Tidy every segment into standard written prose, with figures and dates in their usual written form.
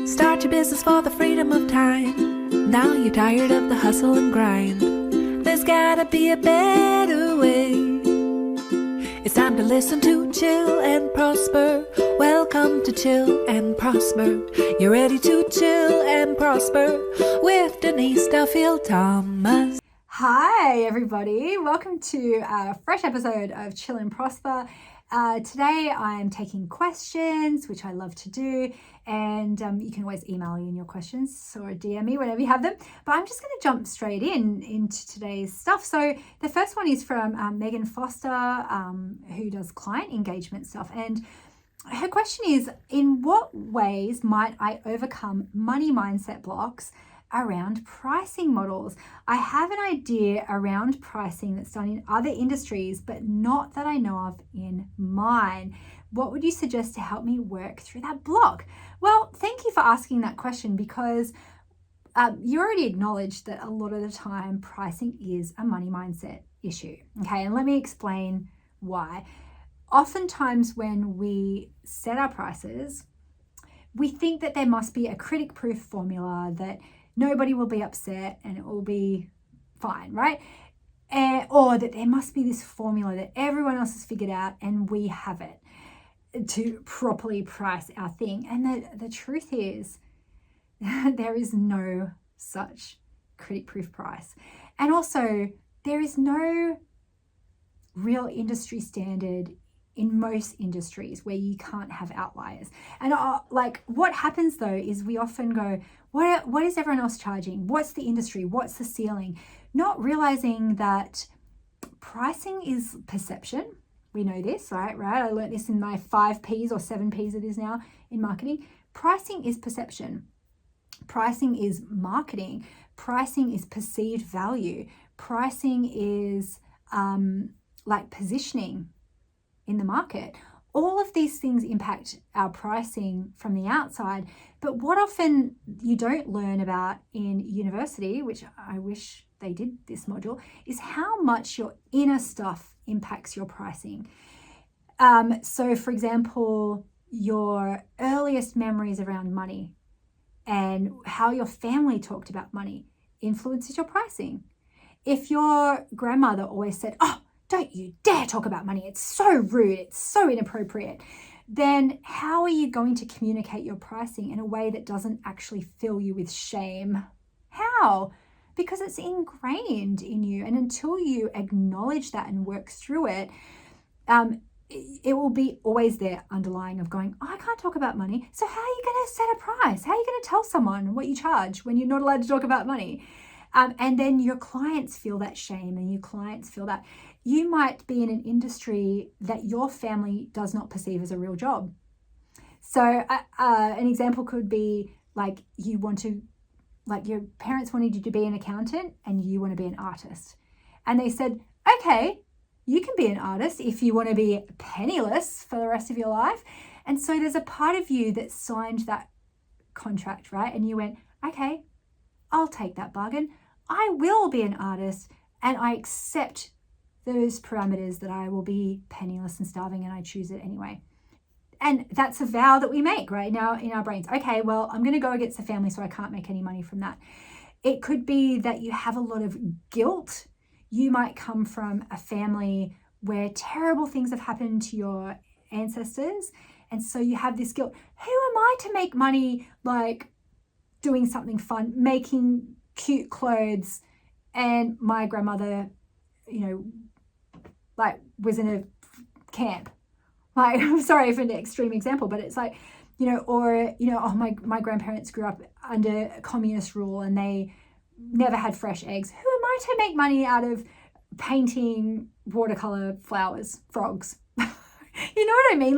Start your business for the freedom of time. Now you're tired of the hustle and grind. There's gotta be a better way. It's time to listen to Chill and Prosper. Welcome to Chill and Prosper. You're ready to chill and prosper with Denise Duffield-Thomas. Hi everybody, welcome to a fresh episode of Chill and Prosper. Today I'm taking questions, which I love to do, and you can always email in your questions or DM me whenever you have them. But I'm just going to jump straight into today's stuff. So the first one is from Megan Foster, who does client engagement stuff, and her question is, in what ways might I overcome money mindset blocks around pricing models? I have an idea around pricing that's done in other industries, but not that I know of in mine. What would you suggest to help me work through that block? Well, thank you for asking that question, because you already acknowledged that a lot of the time pricing is a money mindset issue. Okay, and let me explain why. Oftentimes when we set our prices, we think that there must be a critic-proof formula that nobody will be upset and it will be fine, right? Or that there must be this formula that everyone else has figured out and we have it to properly price our thing. And the truth is, there is no such critic-proof price. And also, there is no real industry standard in most industries where you can't have outliers. And what happens though is we often go, what is everyone else charging? What's the industry? What's the ceiling? Not realizing that pricing is perception. We know this, right? I learned this in my 5 Ps or 7 Ps it is now in marketing. Pricing is perception. Pricing is marketing. Pricing is perceived value. Pricing is positioning in the market. All of these things impact our pricing from the outside, but what often you don't learn about in university, which I wish they did this module, is how much your inner stuff impacts your pricing. So for example, your earliest memories around money and how your family talked about money influences your pricing. If your grandmother always said, "Oh, don't you dare talk about money, it's so rude, it's so inappropriate," then how are you going to communicate your pricing in a way that doesn't actually fill you with shame? How? Because it's ingrained in you. And until you acknowledge that and work through it, it will be always there underlying of going, "Oh, I can't talk about money." So how are you going to set a price? How are you going to tell someone what you charge when you're not allowed to talk about money? And then your clients feel that shame, and your clients feel that you might be in an industry that your family does not perceive as a real job. So an example could be your parents wanted you to be an accountant and you want to be an artist. And they said, "Okay, you can be an artist if you want to be penniless for the rest of your life." And so there's a part of you that signed that contract, right? And you went, "Okay, I'll take that bargain. I will be an artist and I accept those parameters that I will be penniless and starving, and I choose it anyway." And that's a vow that we make right now in our brains. Okay, well, I'm going to go against the family so I can't make any money from that. It could be that you have a lot of guilt. You might come from a family where terrible things have happened to your ancestors. And so you have this guilt. Who am I to make money doing something fun, making cute clothes? And my grandmother, was in a camp. I'm sorry for an extreme example, but it's my grandparents grew up under communist rule and they never had fresh eggs. Who am I to make money out of painting watercolor flowers, frogs? You know what I mean?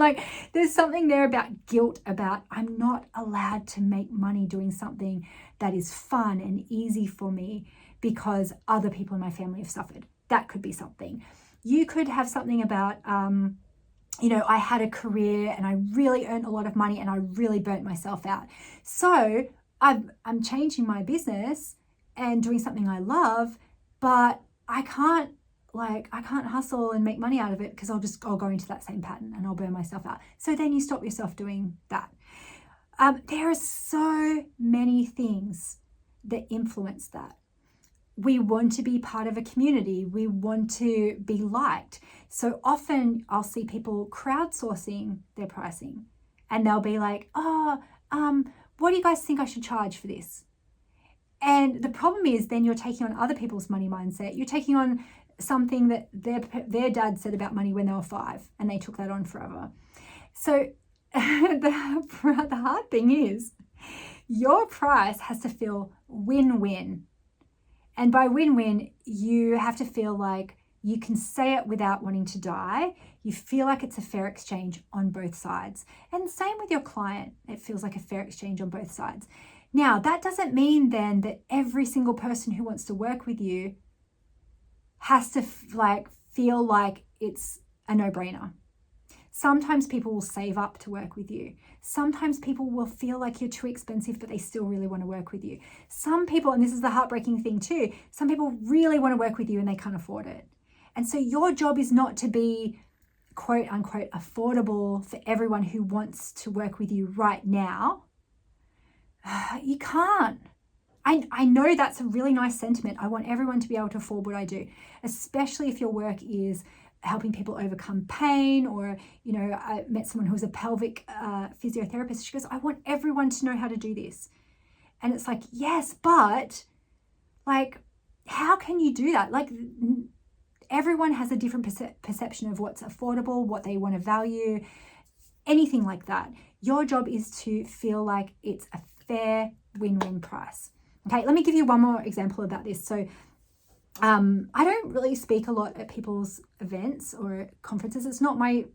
There's something there about guilt, about I'm not allowed to make money doing something that is fun and easy for me because other people in my family have suffered. That could be something. You could have something about, I had a career and I really earned a lot of money and I really burnt myself out. So I'm changing my business and doing something I love, but I can't hustle and make money out of it because I'll go into that same pattern and I'll burn myself out. So then you stop yourself doing that. There are so many things that influence that. We want to be part of a community. We want to be liked. So often I'll see people crowdsourcing their pricing, and they'll be like, what do you guys think I should charge for this? And the problem is then you're taking on other people's money mindset. You're taking on something that their dad said about money when they were 5, and they took that on forever. So the hard thing is your price has to feel win-win. And by win-win, you have to feel like you can say it without wanting to die. You feel like it's a fair exchange on both sides. And same with your client. It feels like a fair exchange on both sides. Now, that doesn't mean then that every single person who wants to work with you has to feel like it's a no-brainer. Sometimes people will save up to work with you. Sometimes people will feel like you're too expensive, but they still really want to work with you. Some people, and this is the heartbreaking thing too, some people really want to work with you and they can't afford it. And so your job is not to be quote unquote affordable for everyone who wants to work with you right now. You can't. I know that's a really nice sentiment. I want everyone to be able to afford what I do, especially if your work is helping people overcome pain, or, I met someone who was a pelvic physiotherapist. She goes, I want everyone to know how to do this. And it's like, yes, but how can you do that? Everyone has a different perception of what's affordable, what they want to value, anything like that. Your job is to feel like it's a fair win-win price. Okay, let me give you one more example about this. So I don't really speak a lot at people's events or conferences. It's not my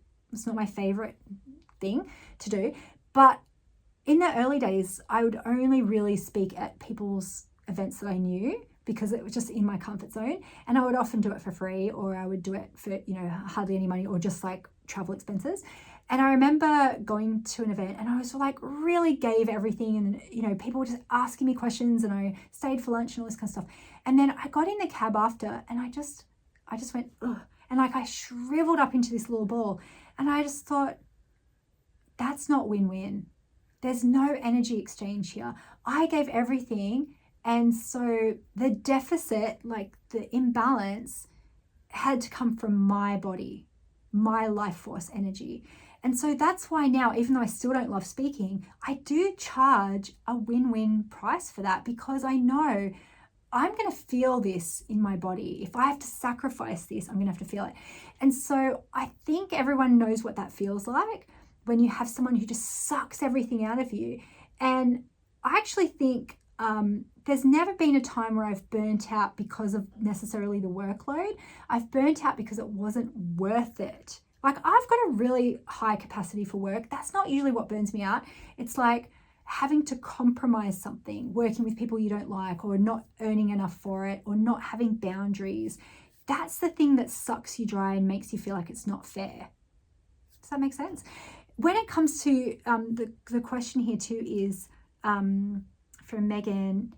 favorite thing to do. But in the early days, I would only really speak at people's events that I knew, because it was just in my comfort zone. And I would often do it for free, or I would do it for, hardly any money, or just travel expenses. And I remember going to an event and I was really gave everything, and, people were just asking me questions, and I stayed for lunch and all this kind of stuff. And then I got in the cab after, and I just went, ugh. And I shriveled up into this little ball. And I just thought, that's not win-win. There's no energy exchange here. I gave everything. And so the deficit, the imbalance, had to come from my body, my life force energy. And so that's why now, even though I still don't love speaking, I do charge a win-win price for that, because I know I'm going to feel this in my body. If I have to sacrifice this, I'm going to have to feel it. And so I think everyone knows what that feels like when you have someone who just sucks everything out of you. And I actually think there's never been a time where I've burnt out because of necessarily the workload. I've burnt out because it wasn't worth it. I've got a really high capacity for work. That's not usually what burns me out. It's having to compromise something, working with people you don't like, or not earning enough for it, or not having boundaries. That's the thing that sucks you dry and makes you feel like it's not fair. Does that make sense? When it comes to the question here too is, from Megan,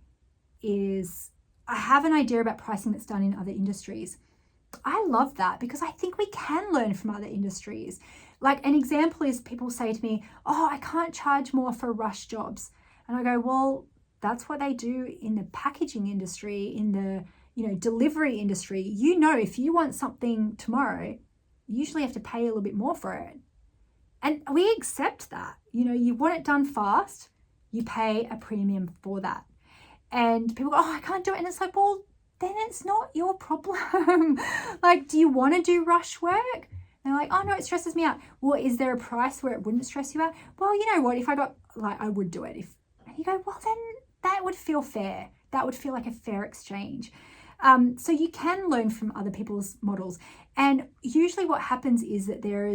is I have an idea about pricing that's done in other industries. I love that, because I think we can learn from other industries. An example is people say to me, I can't charge more for rush jobs. And I go, well, that's what they do in the packaging industry, in the delivery industry. If you want something tomorrow, you usually have to pay a little bit more for it. And we accept that. You want it done fast, you pay a premium for that. And people go, I can't do it. And it's well, then it's not your problem. Do you want to do rush work? And they're oh no, it stresses me out. Well, is there a price where it wouldn't stress you out? Well, you know what? If I got, I would do it. And you go, well, then that would feel fair. That would feel like a fair exchange. So you can learn from other people's models. And usually what happens is that there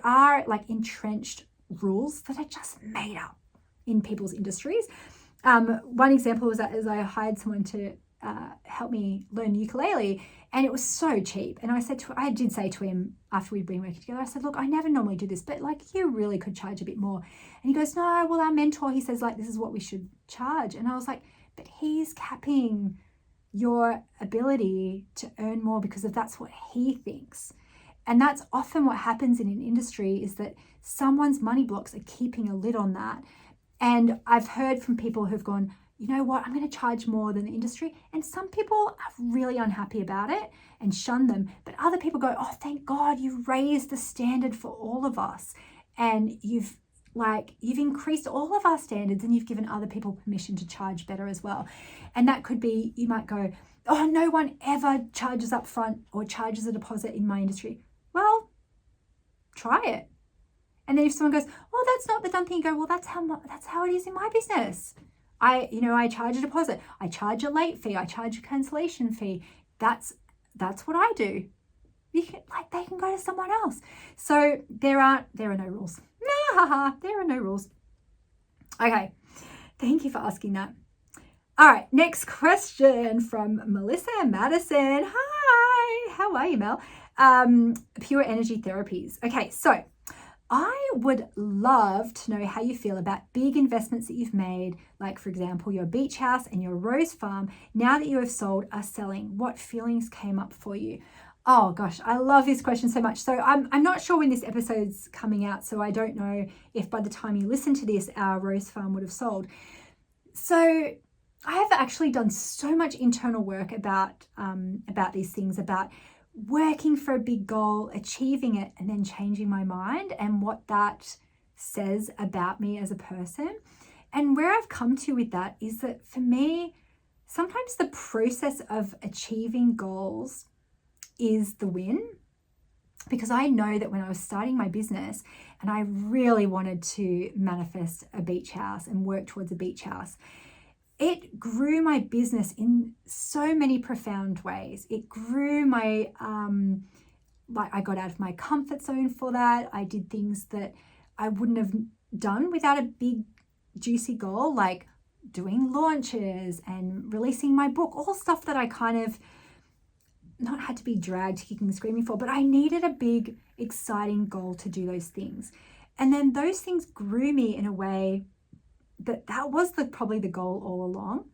are entrenched rules that are just made up in people's industries. One example was that I hired someone to help me learn ukulele, and it was so cheap. And I did say to him after we'd been working together, I said, look, I never normally do this, but you really could charge a bit more. And he goes, no, well, our mentor, he says this is what we should charge. And I was like, but he's capping your ability to earn more because that's what he thinks. And that's often what happens in an industry, is that someone's money blocks are keeping a lid on that. And I've heard from people who've gone, you know what, I'm going to charge more than the industry. And some people are really unhappy about it and shun them. But other people go, oh, thank God you raised the standard for all of us. And you've increased all of our standards, and you've given other people permission to charge better as well. And that could be, you might go, oh, no one ever charges up front or charges a deposit in my industry. Well, try it. And then if someone goes, oh, that's not the done thing, you go, well, that's how it is in my business. I charge a deposit, I charge a late fee, I charge a cancellation fee. That's what I do. They can go to someone else. So there are no rules. There are no rules. Okay, thank you for asking that. All right, next question from Melissa Madison. Hi, how are you, Mel? Pure Energy Therapies. Okay, so I would love to know how you feel about big investments that you've made, like, for example, your beach house and your rose farm, now that you have sold, are selling. What feelings came up for you? Oh gosh, I love this question so much. So I'm not sure when this episode's coming out, so I don't know if by the time you listen to this, our rose farm would have sold. So I have actually done so much internal work about these things, about working for a big goal, achieving it, and then changing my mind, and what that says about me as a person. And where I've come to with that is that for me, sometimes the process of achieving goals is the win. Because I know that when I was starting my business and I really wanted to manifest a beach house and work towards a beach house, it grew my business in so many profound ways. It grew my, I got out of my comfort zone for that. I did things that I wouldn't have done without a big, juicy goal, like doing launches and releasing my book, all stuff that I kind of not had to be dragged kicking and screaming for, but I needed a big, exciting goal to do those things. And then those things grew me in a way that was probably the goal all along.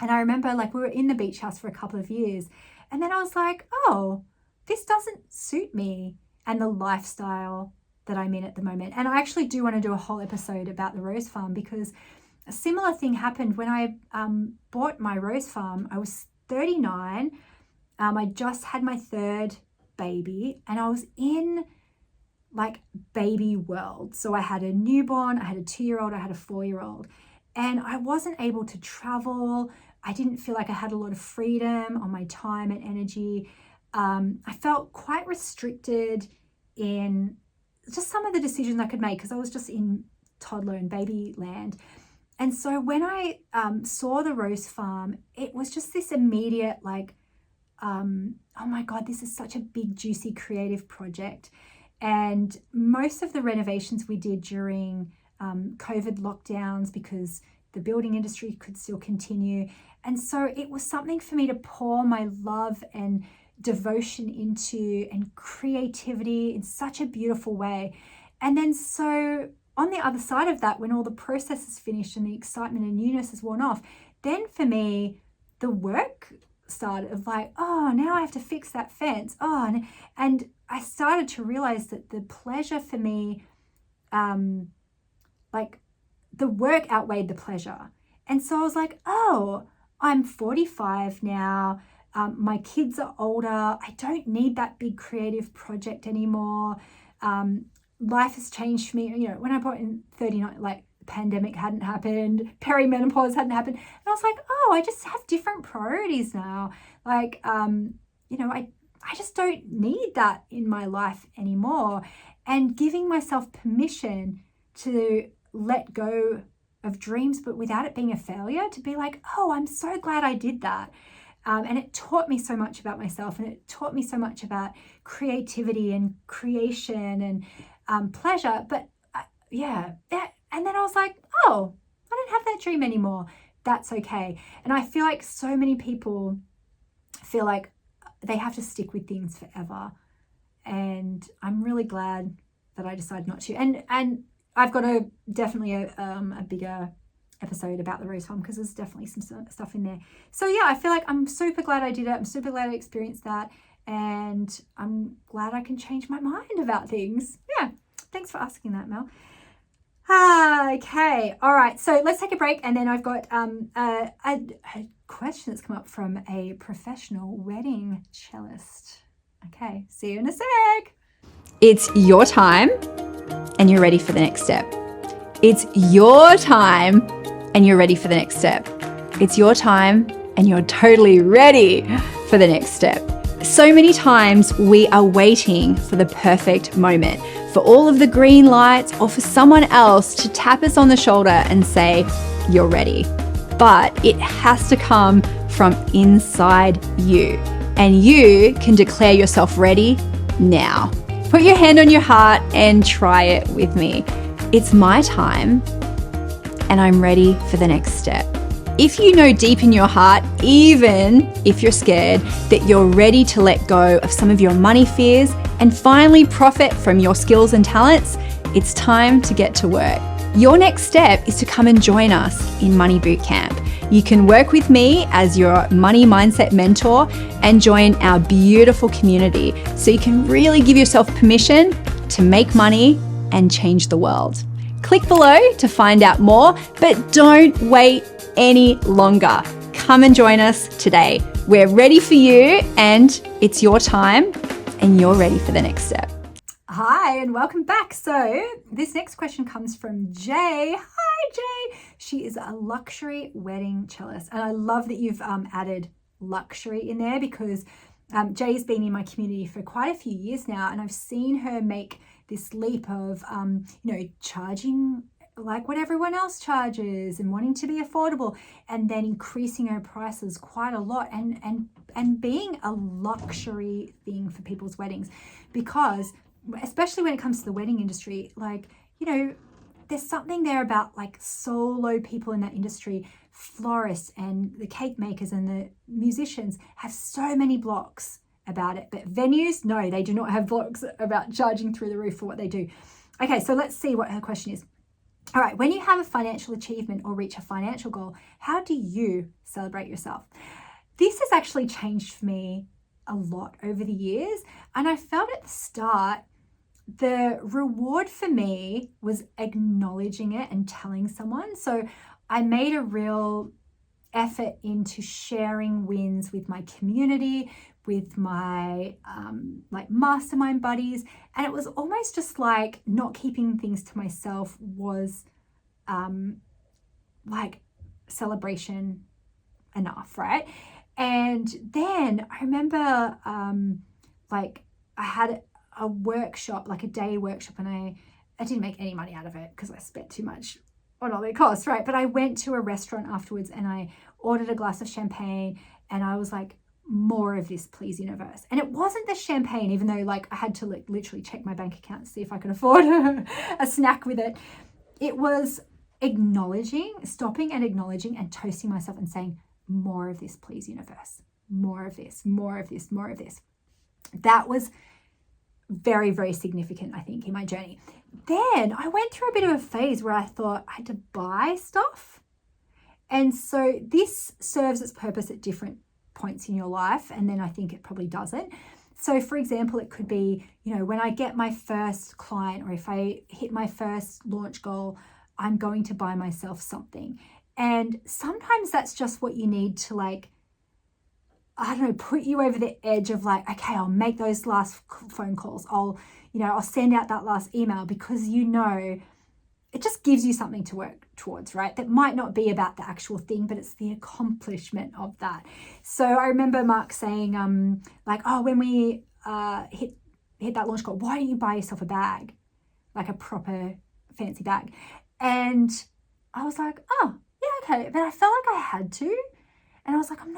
And I remember, like, we were in the beach house for a couple of years, and then I was like, oh, this doesn't suit me and the lifestyle that I'm in at the moment. And I actually do want to do a whole episode about the rose farm, because a similar thing happened when I bought my rose farm. I was 39. I just had my third baby, and I was in like baby world. So I had a newborn, I had a 2-year-old, I had a 4-year-old, and I wasn't able to travel. I didn't feel like I had a lot of freedom on my time and energy. I felt quite restricted in just some of the decisions I could make, because I was just in toddler and baby land. And so when I saw the rose farm, it was just this immediate like, oh my God, this is such a big, juicy, creative project. And most of the renovations we did during COVID lockdowns, because the building industry could still continue. And so it was something for me to pour my love and devotion into, and creativity in such a beautiful way. And then so on the other side of that, when all the process is finished and the excitement and newness is worn off, then for me, the work started of like, oh, now I have to fix that fence. Oh, and I started to realize that the pleasure for me, like the work outweighed the pleasure. And so I was like, oh, I'm 45 now. My kids are older. I don't need that big creative project anymore. Life has changed for me. You know, when I bought in 39, like the pandemic hadn't happened, perimenopause hadn't happened. And I was like, oh, I just have different priorities now. Like, you know, I just don't need that in my life anymore. And giving myself permission to let go of dreams, but without it being a failure, to be like, oh, I'm so glad I did that. And it taught me so much about myself, and it taught me so much about creativity and creation and pleasure. But yeah. And then I was like, oh, I don't have that dream anymore. That's okay. And I feel like so many people feel like they have to stick with things forever. And I'm really glad that I decided not to. And I've got definitely a bigger episode about the rose farm, because there's definitely some stuff in there. So yeah, I feel like I'm super glad I did it. I'm super glad I experienced that. And I'm glad I can change my mind about things. Yeah. Thanks for asking that, Mel. Okay. All right. So let's take a break. And then I've got a question that's come up from a professional wedding cellist. Okay. See you in a sec. It's your time and you're ready for the next step. It's your time and you're ready for the next step. It's your time and you're totally ready for the next step. So many times we are waiting for the perfect moment, for all of the green lights, or for someone else to tap us on the shoulder and say, you're ready. But it has to come from inside you, and you can declare yourself ready now. Put your hand on your heart and try it with me. It's my time and I'm ready for the next step. If you know deep in your heart, even if you're scared, that you're ready to let go of some of your money fears and finally profit from your skills and talents, it's time to get to work. Your next step is to come and join us in Money Bootcamp. You can work with me as your money mindset mentor and join our beautiful community so you can really give yourself permission to make money and change the world. Click below to find out more, but don't wait any longer. Come and join us today. We're ready for you and it's your time and you're ready for the next step. Hi and welcome back. So this next question comes from Jay. Hi Jay. She is a luxury wedding cellist and I love that you've added luxury in there because Jay's been in my community for quite a few years now and I've seen her make this leap of charging like what everyone else charges and wanting to be affordable and then increasing her prices quite a lot and being a luxury thing for people's weddings, because especially when it comes to the wedding industry, there's something there about like solo people in that industry. Florists and the cake makers and the musicians have so many blocks about it, but venues, no, they do not have blocks about charging through the roof for what they do. Okay, so let's see what her question is. All right, when you have a financial achievement or reach a financial goal, how do you celebrate yourself? This has actually changed for me a lot over the years. And I felt at the start, the reward for me was acknowledging it and telling someone. So I made a real effort into sharing wins with my community, with my mastermind buddies, and it was almost just like not keeping things to myself was celebration enough, right? And then I remember I had a workshop, like a day workshop, and I didn't make any money out of it because I spent too much on all their costs, right? But I went to a restaurant afterwards and I ordered a glass of champagne and I was like, more of this, please, universe. And it wasn't the champagne, even though I had to literally check my bank account to see if I could afford a snack with it. It was stopping and acknowledging and toasting myself and saying, more of this, please, universe. More of this, more of this, more of this. That was very, very significant, I think, in my journey. Then I went through a bit of a phase where I thought I had to buy stuff. And so this serves its purpose at different points in your life, and then I think it probably doesn't. So for example, it could be, when I get my first client or if I hit my first launch goal, I'm going to buy myself something. And sometimes that's just what you need to put you over the edge of okay, I'll make those last phone calls. I'll send out that last email because it just gives you something to work towards, right? That might not be about the actual thing, but it's the accomplishment of that. So I remember Mark saying, when we hit that launch goal, why don't you buy yourself a bag, like a proper fancy bag? And I was like, oh, yeah, okay. But I felt like I had to. And I was like, I'm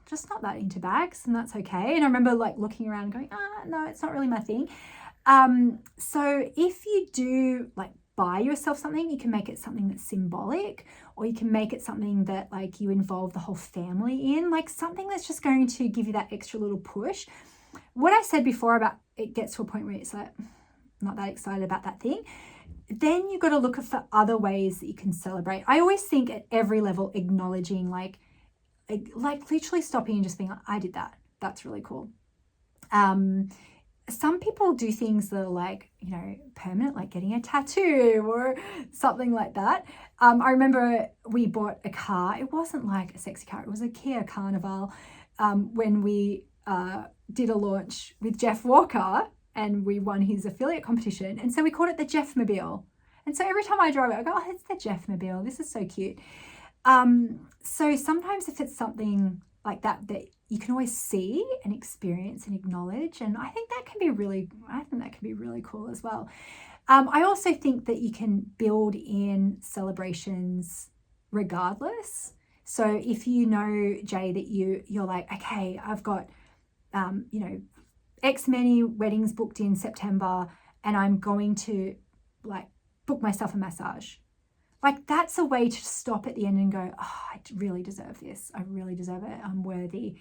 just not that into bags, and that's okay. And I remember looking around and going, no, it's not really my thing. So if you do buy yourself something, you can make it something that's symbolic, or you can make it something that you involve the whole family in, something that's just going to give you that extra little push. What I said before about it gets to a point where it's not that excited about that thing, then you've got to look for other ways that you can celebrate. I always think at every level, acknowledging literally stopping and just being I did that. That's really cool. some people do things that are like, permanent, like getting a tattoo or something like that. I remember we bought a car. It wasn't like a sexy car. It was a Kia Carnival when we did a launch with Jeff Walker and we won his affiliate competition. And so we called it the Jeffmobile. And so every time I drive it, I go, oh, it's the Jeffmobile. This is so cute. So sometimes if it's something like that you can always see and experience and acknowledge, and I think that can be really cool as well. I also think that you can build in celebrations regardless. So if you know, Jay, that you're like, okay, I've got X many weddings booked in September and I'm going to like book myself a massage. Like that's a way to stop at the end and go, oh, I really deserve this. I really deserve it. I'm worthy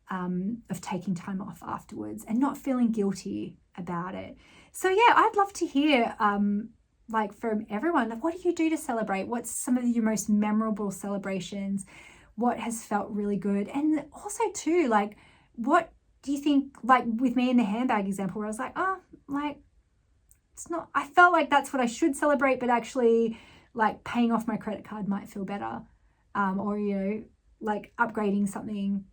of taking time off afterwards and not feeling guilty about it. So yeah, I'd love to hear like from everyone, what do you do to celebrate? What's some of your most memorable celebrations? What has felt really good? And also too, like, what do you think, like with me in the handbag example where I was like, oh, like, it's not, I felt like that's what I should celebrate, but actually like paying off my credit card might feel better. Or, like upgrading something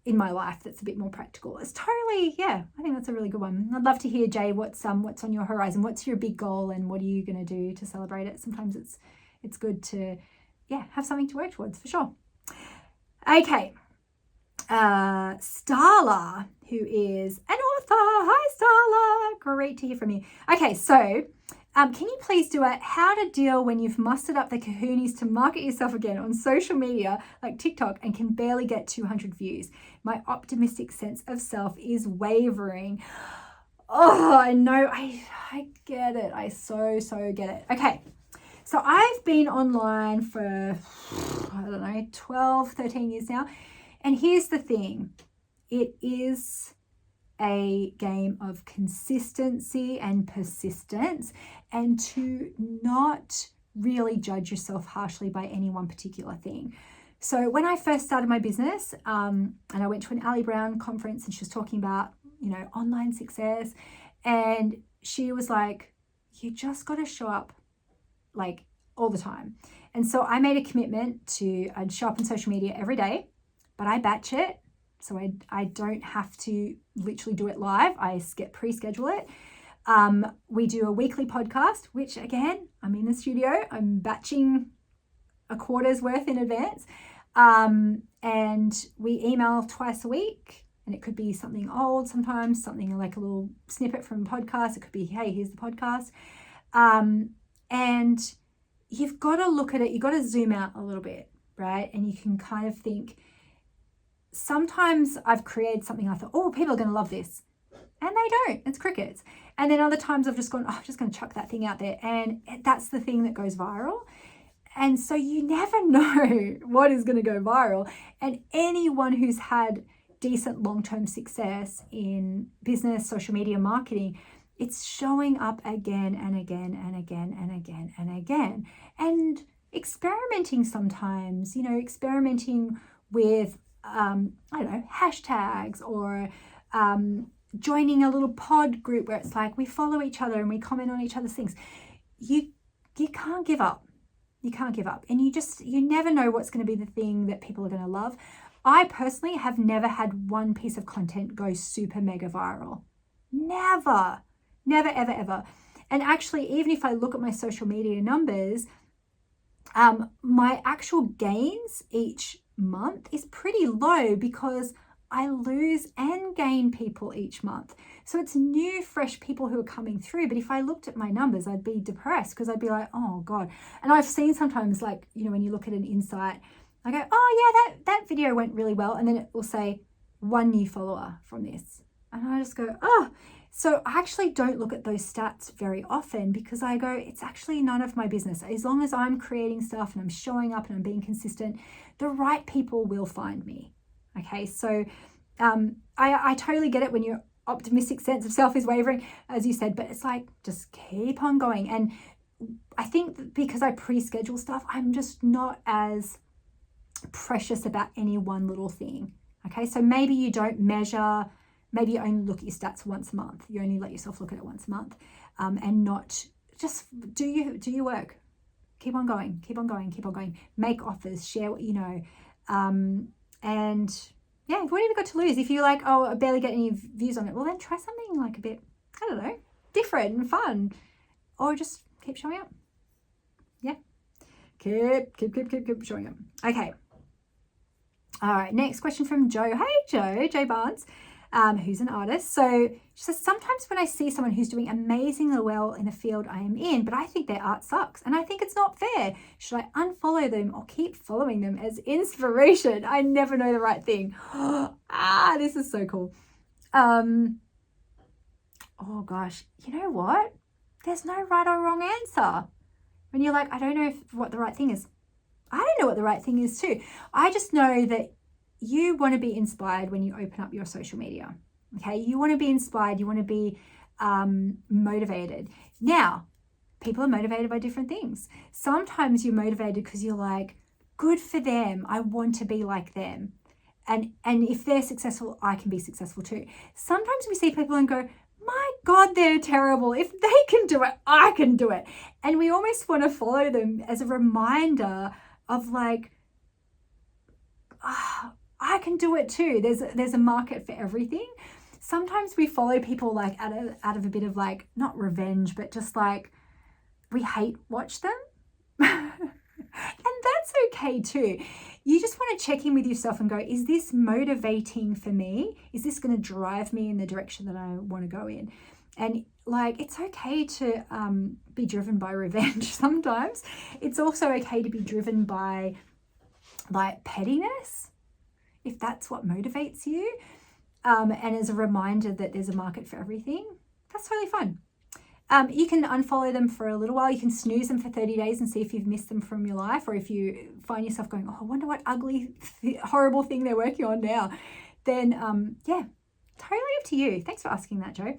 in my life that's a bit more practical. It's totally, I think that's a really good one. I'd love to hear, Jay, what's on your horizon? What's your big goal and what are you going to do to celebrate it? Sometimes it's good to, have something to work towards for sure. Okay. Starla, who is an author. Hi, Starla. Great to hear from you. Okay, so can you please do how to deal when you've mustered up the kahoonies to market yourself again on social media like TikTok and can barely get 200 views? My optimistic sense of self is wavering. Oh, I know. I get it. I so get it. Okay. So I've been online for, 12, 13 years now. And here's the thing. It is a game of consistency and persistence, and to not really judge yourself harshly by any one particular thing. So when I first started my business, and I went to an Ali Brown conference and she was talking about, online success, and she was like, you just got to show up like all the time. And so I made a commitment I'd show up on social media every day, but I batch it. So I don't have to literally do it live. I pre-schedule it. We do a weekly podcast, which again, I'm in the studio. I'm batching a quarter's worth in advance. And we email twice a week. And it could be something old sometimes, something like a little snippet from a podcast. It could be, hey, here's the podcast. And you've got to look at it. You've got to zoom out a little bit, right? And you can kind of think, sometimes I've created something I thought, oh, people are going to love this. And they don't. It's crickets. And then other times I've just gone, I'm just going to chuck that thing out there. And that's the thing that goes viral. And so you never know what is going to go viral. And anyone who's had decent long-term success in business, social media, marketing, it's showing up again and again and again and again and again. And experimenting sometimes, experimenting with hashtags or joining a little pod group where it's like we follow each other and we comment on each other's things. You can't give up. You can't give up. And you never know what's going to be the thing that people are going to love. I personally have never had one piece of content go super mega viral. Never, ever, ever. And actually, even if I look at my social media numbers, my actual gains each month is pretty low because I lose and gain people each month. So it's new, fresh people who are coming through. But if I looked at my numbers, I'd be depressed because I'd be like, oh God. And I've seen sometimes like, when you look at an insight, I go, oh yeah, that video went really well. And then it will say 1 new follower from this. And I just go, oh. So I actually don't look at those stats very often because I go, it's actually none of my business. As long as I'm creating stuff and I'm showing up and I'm being consistent, the right people will find me. Okay, so I totally get it when your optimistic sense of self is wavering, as you said, but it's like, just keep on going. And I think that because I pre-schedule stuff, I'm just not as precious about any one little thing. Okay, so maybe you don't measure maybe you only look at your stats once a month. You only let yourself look at it once a month, and not just do your work. Keep on going, keep on going, keep on going. Make offers, share what you know. And yeah, what have you got to lose? If you're like, oh, I barely get any views on it, well, then try something like a bit, I don't know, different and fun. Or just keep showing up. Yeah. Keep showing up. Okay. All right, next question from Jo. Hey, Jo Barnes, who's an artist. So she says, sometimes when I see someone who's doing amazingly well in the field I am in, but I think their art sucks and I think it's not fair. Should I unfollow them or keep following them as inspiration? I never know the right thing. This is so cool. Oh gosh, you know what? There's no right or wrong answer. When you're like, I don't know what the right thing is. I don't know what the right thing is too. I just know that you want to be inspired when you open up your social media. Okay, you want to be inspired. You want to be motivated. Now, people are motivated by different things. Sometimes you're motivated because you're like, good for them. I want to be like them. And if they're successful, I can be successful too. Sometimes we see people and go, my God, they're terrible. If they can do it, I can do it. And we almost want to follow them as a reminder of like, I can do it too. There's a market for everything. Sometimes we follow people like out of a bit of like, not revenge, but just like we hate watch them. And that's okay too. You just want to check in with yourself and go, is this motivating for me? Is this going to drive me in the direction that I want to go in? And like, it's okay to be driven by revenge sometimes. It's also okay to be driven by like pettiness, if that's what motivates you. And as a reminder that there's a market for everything, that's really fun. You can unfollow them for a little while. You can snooze them for 30 days and see if you've missed them from your life, or if you find yourself going, oh, I wonder what ugly, horrible thing they're working on now. Then, yeah, totally up to you. Thanks for asking that, Jo.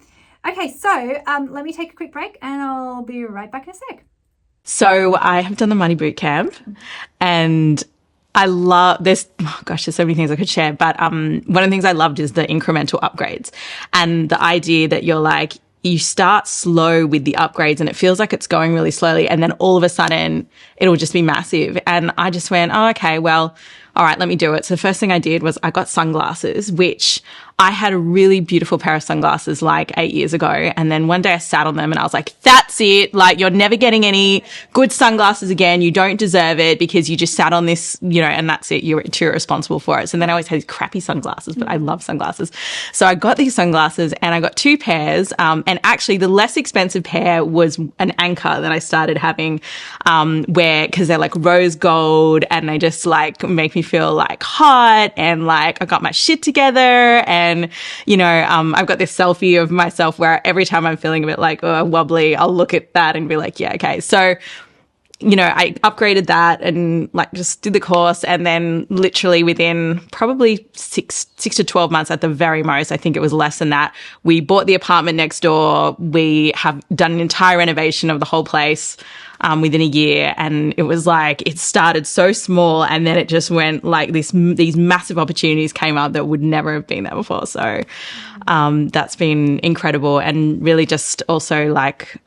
Okay, so let me take a quick break and I'll be right back in a sec. So I have done the Money Boot Camp, and I love this. Oh gosh, there's so many things I could share, but one of the things I loved is the incremental upgrades and the idea that you're like, you start slow with the upgrades and it feels like it's going really slowly, and then all of a sudden it'll just be massive. And I just went, oh, okay, well, all right, let me do it. So the first thing I did was I got sunglasses, which I had a really beautiful pair of sunglasses like 8 years ago. And then one day I sat on them and I was like, that's it. Like, you're never getting any good sunglasses again. You don't deserve it because you just sat on this, you know, and that's it. You're too irresponsible for it. So then I always had these crappy sunglasses, but I love sunglasses. So I got these sunglasses and I got two pairs. And actually the less expensive pair was an Anchor that I started having, cause they're like rose gold and they just like make me feel like hot and like I got my shit together. And, you know, I've got this selfie of myself where every time I'm feeling a bit like wobbly, I'll look at that and be like, yeah, okay. So, you know, I upgraded that and like just did the course, and then literally within probably six to 12 months at the very most, I think it was less than that, we bought the apartment next door. We have done an entire renovation of the whole place within a year, and it was like it started so small and then it just went like these massive opportunities came up that would never have been there before. So that's been incredible, and really just also like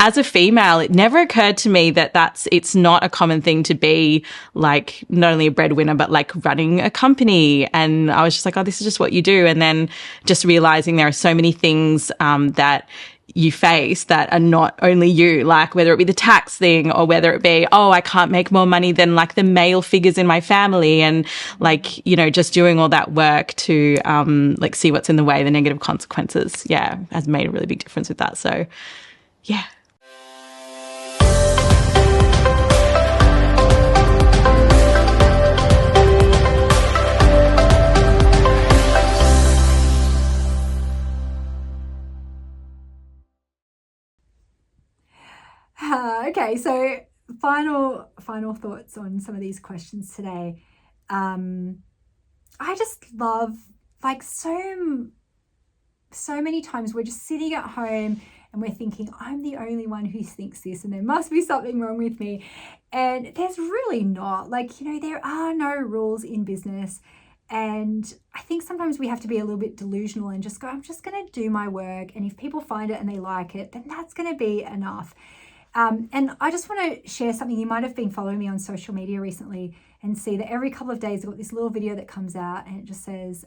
as a female, it never occurred to me that it's not a common thing to be like not only a breadwinner, but like running a company. And I was just like, oh, this is just what you do. And then just realizing there are so many things that you face that are not only you, like whether it be the tax thing or whether it be, oh, I can't make more money than like the male figures in my family, and like, you know, just doing all that work to like see what's in the way, the negative consequences, yeah, has made a really big difference with that. So yeah. Okay, so final thoughts on some of these questions today. I just love, like, so many times we're just sitting at home and we're thinking, I'm the only one who thinks this and there must be something wrong with me. And there's really not. Like, you know, there are no rules in business. And I think sometimes we have to be a little bit delusional and just go, I'm just going to do my work. And if people find it and they like it, then that's going to be enough. And I just want to share something. You might have been following me on social media recently and see that every couple of days I've got this little video that comes out and it just says,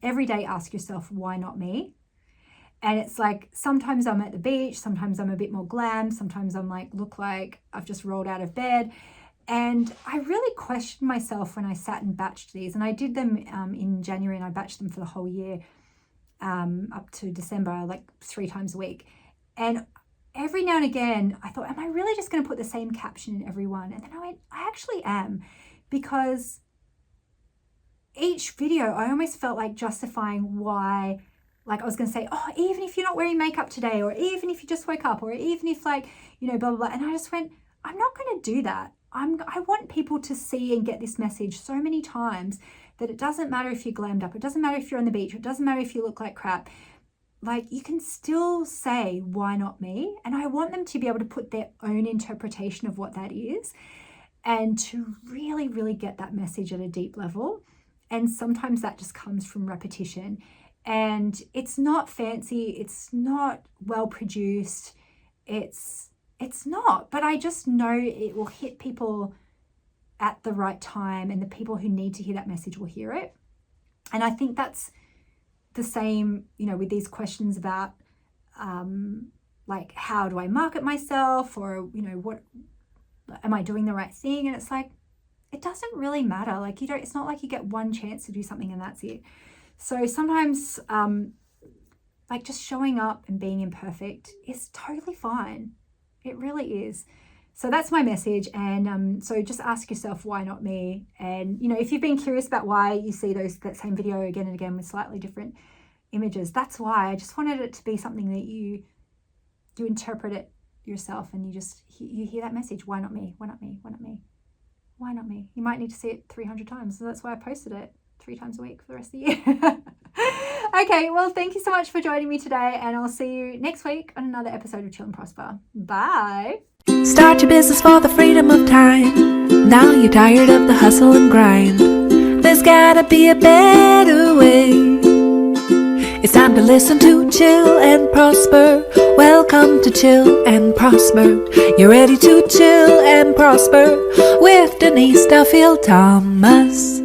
every day ask yourself, why not me? And it's like, sometimes I'm at the beach, sometimes I'm a bit more glam, sometimes I'm like, look like I've just rolled out of bed. And I really questioned myself when I sat and batched these. And I did them in January, and I batched them for the whole year up to December, like 3 times a week. And every now and again, I thought, am I really just going to put the same caption in every one? And then I went, I actually am, because each video, I almost felt like justifying why. Like I was going to say, oh, even if you're not wearing makeup today, or even if you just woke up, or even if like, you know, blah, blah, blah. And I just went, I'm not going to do that. I want people to see and get this message so many times that it doesn't matter if you're glammed up. It doesn't matter if you're on the beach. It doesn't matter if you look like crap. Like, you can still say, why not me? And I want them to be able to put their own interpretation of what that is, and to really, really get that message at a deep level. And sometimes that just comes from repetition. And it's not fancy, it's not well produced, it's not, but I just know it will hit people at the right time, and the people who need to hear that message will hear it. And I think that's the same, you know, with these questions about like, how do I market myself, or, you know, what am I doing the right thing? And it's like, it doesn't really matter. Like, it's not like you get one chance to do something and that's it. So sometimes, like, just showing up and being imperfect is totally fine. It really is. So that's my message. And so just ask yourself, why not me? And, you know, if you've been curious about why you see that same video again and again with slightly different images, that's why. I just wanted it to be something that you interpret it yourself, and you hear that message, why not me? Why not me? Why not me? Why not me? You might need to see it 300 times. So that's why I posted it 3 times a week for the rest of the year. Okay, well, thank you so much for joining me today, and I'll see you next week on another episode of Chill and Prosper. Bye. Start your business for the freedom of time. Now you're tired of the hustle and grind. There's gotta be a better way. It's time to listen to Chill and Prosper. Welcome to Chill and Prosper. You're ready to chill and prosper with Denise Duffield-Thomas.